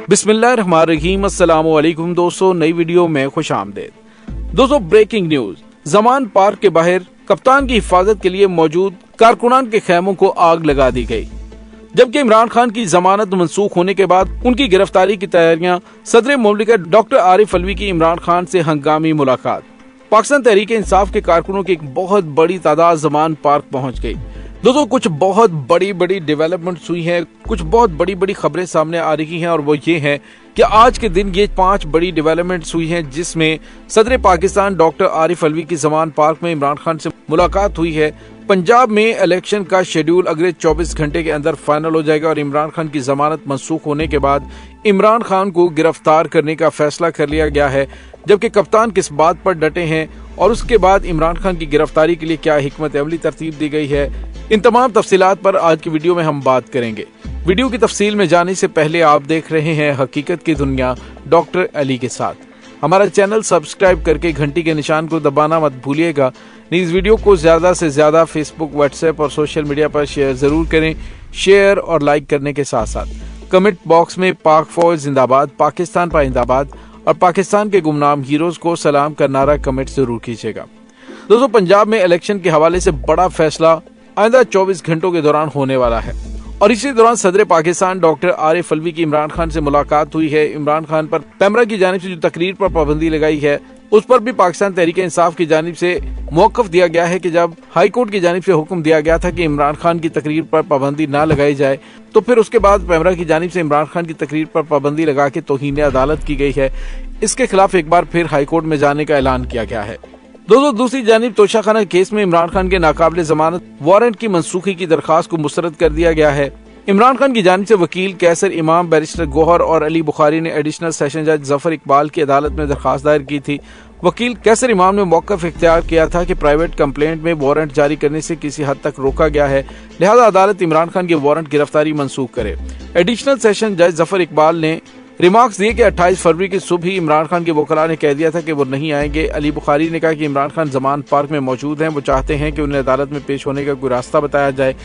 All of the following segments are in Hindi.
बिस्मिल्लाहिर्रहमानिर्रहीम। अस्सलामु अलैकुम दोस्तों, नई वीडियो में खुशामदीद। दोस्तों, ब्रेकिंग न्यूज। जमान पार्क के बाहर कप्तान की हिफाजत के लिए मौजूद कारकुनान के खेमों को आग लगा दी गई, जबकि इमरान खान की जमानत मंसूख होने के बाद उनकी गिरफ्तारी की तैयारियां। सदर मुमलिकत डॉक्टर आरिफ अलवी की इमरान खान से हंगामी मुलाकात। पाकिस्तान तहरीक इंसाफ के कारकुनों की एक बहुत बड़ी तादाद जमान पार्क पहुंच गई। दोस्तों, कुछ बहुत बड़ी बड़ी डेवलपमेंट्स हुई हैं, कुछ बहुत बड़ी बड़ी खबरें सामने आ रही हैं, और वो ये है कि आज के दिन ये 5 बड़ी डेवलपमेंट्स हुई हैं, जिसमें सदर पाकिस्तान डॉक्टर आरिफ अलवी की जमान पार्क में इमरान खान से मुलाकात हुई है। पंजाब में इलेक्शन का शेड्यूल अगले 24 घंटे के अंदर फाइनल हो जाएगा और इमरान खान की जमानत मंसूख होने के बाद इमरान खान को गिरफ्तार करने का फैसला कर लिया गया है। जबकि कप्तान किस बात पर डटे हैं और उसके बाद इमरान खान की गिरफ्तारी के लिए क्या हिकमत अमली तरतीब दी गई है, इन तमाम तफसीलात पर आज की वीडियो में हम बात करेंगे। वीडियो की तफसील में जाने से पहले आप देख रहे हैं हकीकत की दुनिया डॉक्टर अली के साथ। हमारा चैनल सब्सक्राइब करके घंटी के निशान को दबाना मत भूलिएगा। इस वीडियो को ज्यादा से ज्यादा फेसबुक, व्हाट्सएप और सोशल मीडिया पर शेयर जरूर करें। शेयर और लाइक करने के साथ साथ कमेंट बॉक्स में पाक फौज जिंदाबाद, पाकिस्तान पाइंदाबाद और पाकिस्तान के गुमनाम हीरोज को सलाम का नारा कमेंट जरूर कीजिएगा। दोस्तों, पंजाब में इलेक्शन के हवाले से बड़ा फैसला आइंदा 24 घंटों के दौरान होने वाला है, और इसी दौरान सदर पाकिस्तान डॉक्टर आरिफ अलवी की इमरान खान से मुलाकात हुई है। इमरान खान पर पैमरा की जानिब से जो तकरीर पर पाबंदी लगाई है, उस पर भी पाकिस्तान तहरीक इंसाफ की जानिब से मौकफ दिया गया है कि जब हाई कोर्ट की जानिब से हुक्म दिया गया था कि इमरान खान की तकरीर पर पाबंदी ना लगाई जाए, तो फिर उसके बाद पैमरा की जानिब से इमरान खान की तकरीर पर पाबंदी लगा के तौहीन अदालत की गई है। इसके खिलाफ एक बार फिर हाई कोर्ट में जाने का ऐलान किया गया है। दोस्तों, दूसरी जानिब तोशाखाना केस में इमरान खान के नाकाबिले जमानत वारंट की मनसूखी की दरखास्त को मुस्तरद कर दिया गया है। इमरान खान की जानिब से वकील कैसर इमाम, बैरिस्टर गोहर और अली बुखारी ने एडिशनल सेशन जज जफर इकबाल की अदालत में दरखास्त दायर की थी। वकील कैसर इमाम ने मौक़िफ़ इख्तियार किया था कि प्राइवेट कंप्लेंट में वारंट जारी करने से किसी हद तक रोका गया है, लिहाजा अदालत इमरान खान की वारंट गिरफ्तारी मंसूख करे। एडिशनल सेशन जज जफर इकबाल ने रिमार्क्स दिए कि 28 फरवरी की सुबह ही इमरान खान के वकला ने कह दिया था कि वो नहीं आएंगे। अली बुखारी ने कहा कि इमरान खान जमान पार्क में मौजूद हैं, वो चाहते हैं कि उन्हें अदालत में पेश होने का कोई रास्ता बताया जाए।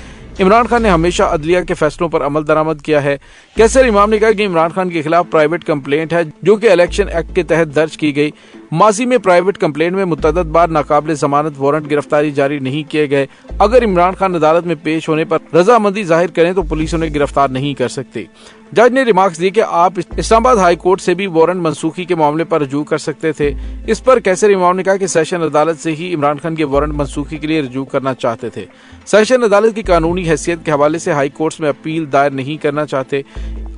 इमरान खान ने हमेशा अदलिया के फैसलों पर अमल दरामद किया है। कैसर इमाम ने कहा कि इमरान खान के खिलाफ प्राइवेट कंप्लेंट है जो कि इलेक्शन एक्ट के तहत दर्ज की गई। माजी में प्राइवेट कंप्लेंट में मुतअद्दिद बार नाकाबिले जमानत वारंट गिरफ्तारी जारी नहीं किए गए। अगर इमरान खान अदालत में पेश होने पर रजामंदी जाहिर करें तो पुलिस उन्हें गिरफ्तार नहीं कर सकती। जज ने रिमार्क्स दिए कि आप इस्लामाबाद हाई कोर्ट से भी वारंट मंसूखी के मामले पर रजू कर सकते थे। इस पर कैसर इमाम ने कहा कि सेशन अदालत से ही इमरान खान के वारंट मंसूखी के लिए रजू करना चाहते थे। सेशन अदालत की कानूनी हैसियत के हवाले से हाई कोर्ट में अपील दायर नहीं करना चाहते।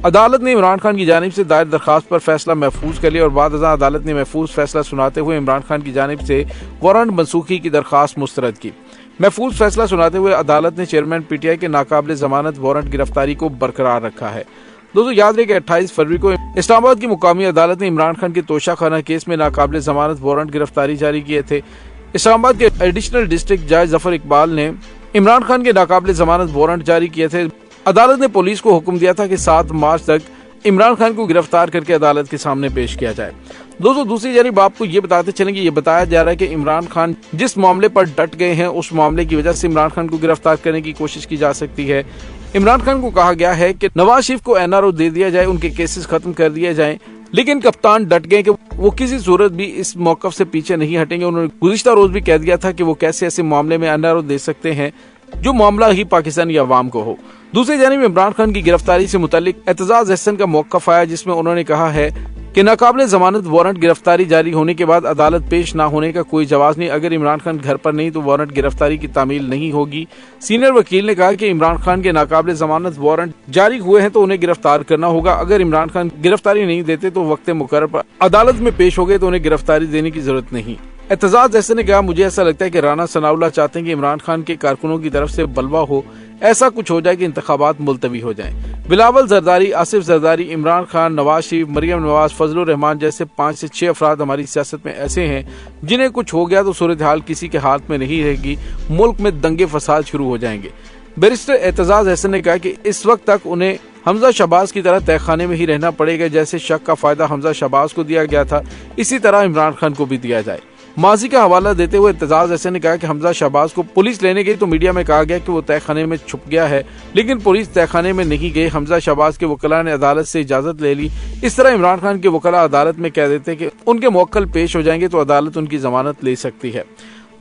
अदालत ने इमरान खान की जानिब से दायर दरखास्त पर फैसला महफूज कर लिया और बाद अदालत ने महफूज फैसला सुनाते हुए इमरान खान की जानिब से वारंट मंसूखी की दरखास्त मुस्तरद की। महफूज फैसला सुनाते हुए अदालत ने चेयरमैन पीटीआई के नाकाबिले जमानत वारंट गिरफ्तारी को बरकरार रखा है। दोस्तों, याद रहे कि 28 फरवरी को इस्लामाबाद की मुकामी अदालत ने इमरान खान के तोशाखाना केस में नाकाबिले जमानत वारंट गिरफ्तारी जारी किए थे। इस्लामाबाद के एडिशनल डिस्ट्रिक्ट जज जफर इकबाल ने इमरान खान के नाकाबिले जमानत वारंट जारी किए थे। अदालत ने पुलिस को हुक्म दिया था कि 7 मार्च तक इमरान खान को गिरफ्तार करके अदालत के सामने पेश किया जाए। दोस्तों, दूसरी जानिब आपको ये बताते चलेंगे, ये बताया जा रहा है कि इमरान खान जिस मामले पर डट गए हैं उस मामले की वजह से इमरान खान को गिरफ्तार करने की कोशिश की जा सकती है। इमरान खान को कहा गया है कि नवाज शरीफ को एनआरओ दे दिया जाए, उनके केसेस खत्म कर दिए जाएं, लेकिन कप्तान डट गए कि वो किसी सूरत भी इस मौकफ से पीछे नहीं हटेंगे। उन्होंने गुज़िश्ता रोज भी कह दिया था कि वो कैसे ऐसे मामले में एनआरओ दे सकते हैं जो मामला ही पाकिस्तानी अवाम को हो। दूसरी जानिब इमरान खान की गिरफ्तारी से मुतालिक एतजाज अहसन का मौक़िफ़ आया, जिसमें उन्होंने कहा है कि नाकाबिले जमानत वारंट गिरफ्तारी जारी होने के बाद अदालत पेश ना होने का कोई जवाब नहीं। अगर इमरान खान घर पर नहीं तो वारंट गिरफ्तारी की तामील नहीं होगी। सीनियर वकील ने कहा कि इमरान खान के नाकाबिले जमानत वारंट जारी हुए हैं तो उन्हें गिरफ्तार करना होगा। अगर इमरान खान गिरफ्तारी नहीं देते तो वक्त मुकर्रर पर अदालत में पेश हो गए तो उन्हें गिरफ्तारी देने की जरूरत नहीं। एतजाज अहसन ने कहा, मुझे ऐसा लगता है कि राना सनाउल्लाह चाहते हैं कि इमरान खान के कारकुनों की तरफ से बलवा हो, ऐसा कुछ हो जाए कि इंतखाबात मुलतवी हो जाएं। बिलावल जरदारी, आसिफ जरदारी, इमरान खान, नवाज शरीफ, मरियम नवाज, फजलुर रहमान जैसे 5 से 6 अफराद हमारी सियासत में ऐसे हैं जिन्हें कुछ हो गया तो सूरत हाल किसी के हाथ में नहीं रहेगी, मुल्क में दंगे फसाद शुरू हो जाएंगे। बैरिस्टर एतजाज अहसन ने कहा कि इस वक्त तक उन्हें हमजा शहबाज की तरह तहखाने में ही रहना पड़ेगा। जैसे शक का फायदा हमजा शहबाज को दिया गया था, इसी तरह इमरान खान को भी दिया जाए। माजी का हवाला देते हुए इत्तेजाज ऐसे ने कहा कि हमजा शहबाज को पुलिस लेने गई तो मीडिया में कहा गया कि वो तहखाने में छुप गया है, लेकिन पुलिस तहखाने में नहीं गई। हमजा शहबाज के वकला ने अदालत से इजाजत ले ली। इस तरह इमरान खान के वकला अदालत में कह देते कि उनके मुवक्किल पेश हो जाएंगे तो अदालत उनकी जमानत ले सकती है।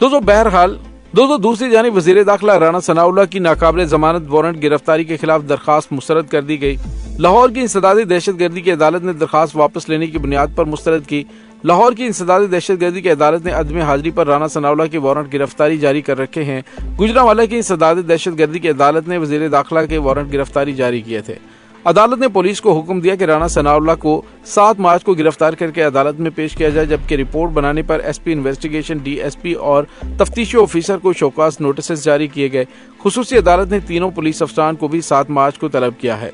दोस्तों बहरहाल दूसरी जानिब वज़ीर दाखिला राना सनाउल्लाह की नाकाबिल जमानत वारंट गिरफ्तारी के खिलाफ दरखास्त मुस्तरद कर दी गई। लाहौर की इंसदादी दहशतगर्दी की अदालत ने दरखास्त वापस लेने की बुनियाद पर मुस्तरद की। लाहौर की इंसदादी दहशतगर्दी की अदालत ने अदम हाजिरी पर राना सनाउल्लाह के वारंट गिरफ्तारी जारी कर रखे हैं। गुजरांवाला की इंसदादी दहशतगर्दी की अदालत ने वज़ीर दाखिला के वारंट गिरफ्तारी जारी किए थे। अदालत ने पुलिस को हुक्म दिया कि राना सनाउल्लाह को 7 मार्च को गिरफ्तार करके अदालत में पेश किया जाए, जबकि रिपोर्ट बनाने पर एसपी इन्वेस्टिगेशन, डीएसपी और तफ्तीशी ऑफिसर को शोकास नोटिस जारी किए गए। खुसूसी अदालत ने तीनों पुलिस अफसरान को भी 7 मार्च को तलब किया है।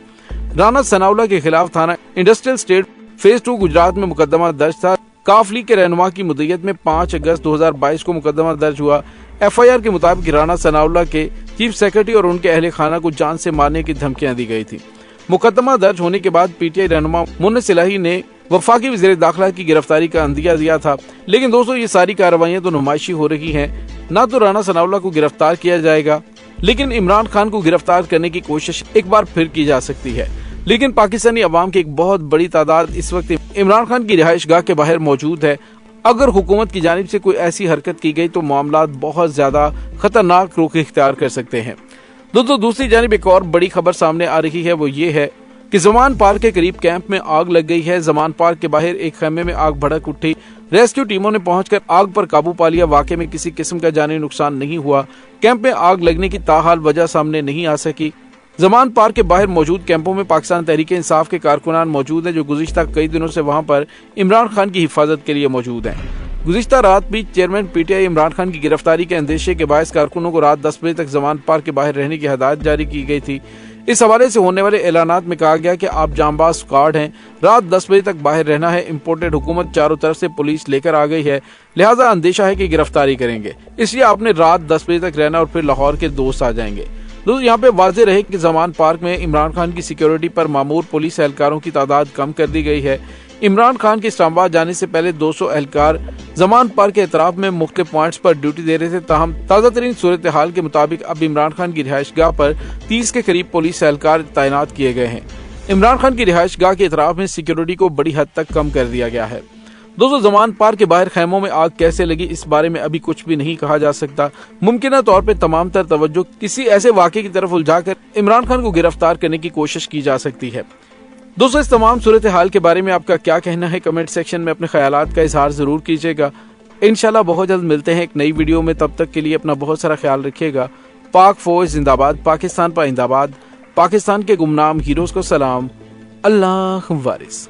राना सनाउल्लाह के खिलाफ थाना इंडस्ट्रियल स्टेट फेज 2 गुजरात में मुकदमा दर्ज था। काफली के रहनुमा की मुद्दत में 5 अगस्त 2022 को मुकदमा दर्ज हुआ। एफआईआर के मुताबिक राना सनाउल्लाह के चीफ सेक्रेटरी और उनके अहले खाना को जान से मारने की धमकियां दी गई थी। मुकदमा दर्ज होने के बाद पीटीआई रहनुमा मुन्नस इलाही ने वफाकी वज़ीर दाखिला की गिरफ्तारी का अंदिया दिया था। लेकिन दोस्तों ये सारी कार्रवाइयां तो नुमाइशी हो रही हैं। ना तो राना सनाउल्लाह को गिरफ्तार किया जाएगा, लेकिन इमरान खान को गिरफ्तार करने की कोशिश एक बार फिर की जा सकती है। लेकिन पाकिस्तानी अवाम की एक बहुत बड़ी तादाद इस वक्त इमरान खान की रिहाइश गाह के बाहर मौजूद है। अगर हुकूमत की जानिब से कोई ऐसी हरकत की गई तो मामला बहुत ज्यादा खतरनाक रुख इख्तियार कर सकते हैं। दोस्तों दूसरी जानिब एक और बड़ी खबर सामने आ रही है, वो ये है कि जमान पार्क के करीब कैंप में आग लग गई है। जमान पार्क के बाहर एक खेमे में आग भड़क उठी। रेस्क्यू टीमों ने पहुंचकर आग पर काबू पा लिया। वाकई में किसी किस्म का जानी नुकसान नहीं हुआ। कैंप में आग लगने की ताहाल वजह सामने नहीं आ सकी। जमान पार्क के बाहर मौजूद कैंपों में पाकिस्तान तहरीक इंसाफ के कारकुनान मौजूद हैं, जो गुज़िश्ता कई दिनों से वहां पर इमरान खान की हिफाजत के लिए मौजूद हैं। गुज़िश्ता रात भी चेयरमैन पीटीआई इमरान खान की गिरफ्तारी के अंदेशे के बायस कारकुनों को रात 10 बजे तक जमान पार्क के बाहर रहने की हदायत जारी की गई थी। इस हवाले से होने वाले ऐलानात में कहा गया कि आप जांबाज स्क्वाड हैं, रात 10 बजे तक बाहर रहना है। इम्पोर्टेड हुकूमत चारों तरफ से पुलिस लेकर आ गई है, लिहाजा अंदेशा है कि गिरफ्तारी करेंगे, इसलिए आपने रात 10 बजे तक रहना और फिर लाहौर के दोस्त आ जाएंगे। दोस्तों यहाँ पे वाजे रहे कि जमान पार्क में इमरान खान की सिक्योरिटी पर मामूर पुलिस एहलकारों की तादाद कम कर दी गई है। इमरान खान के इस्लामाबाद जाने से पहले 200 एहलकार जमान पार्क के एतराफ में मुख्तलिफ पॉइंट्स पर ड्यूटी दे रहे थे। ताहम ताज़ा तरीन सूरत हाल के मुताबिक अब इमरान खान की रिहाइश गाह पर 30 के करीब पुलिस एहलकार तैनात किए गए हैं। इमरान खान की रिहाइश गाह के एतराफ में सिक्योरिटी को बड़ी हद तक कम कर दिया गया है। दोस्तों जमान पार्क के बाहर खैमों में आग कैसे लगी, इस बारे में अभी कुछ भी नहीं कहा जा सकता। मुमकिन तौर पर तमाम तर तवज्जो किसी ऐसे वाक़े की तरफ उलझाकर इमरान खान को गिरफ्तार करने की कोशिश की जा सकती है। दोस्तों इस तमाम सूरत हाल के बारे में आपका क्या कहना है, कमेंट सेक्शन में अपने ख्यालात का इजहार जरूर कीजिएगा। इंशाल्लाह बहुत जल्द मिलते हैं एक नई वीडियो में। तब तक के लिए अपना बहुत सारा ख्याल रखिएगा। पाक फौज जिंदाबाद, पाकिस्तान पाइंदाबाद, पाकिस्तान के गुमनाम हीरोज को सलाम। अल्लाह वारिस।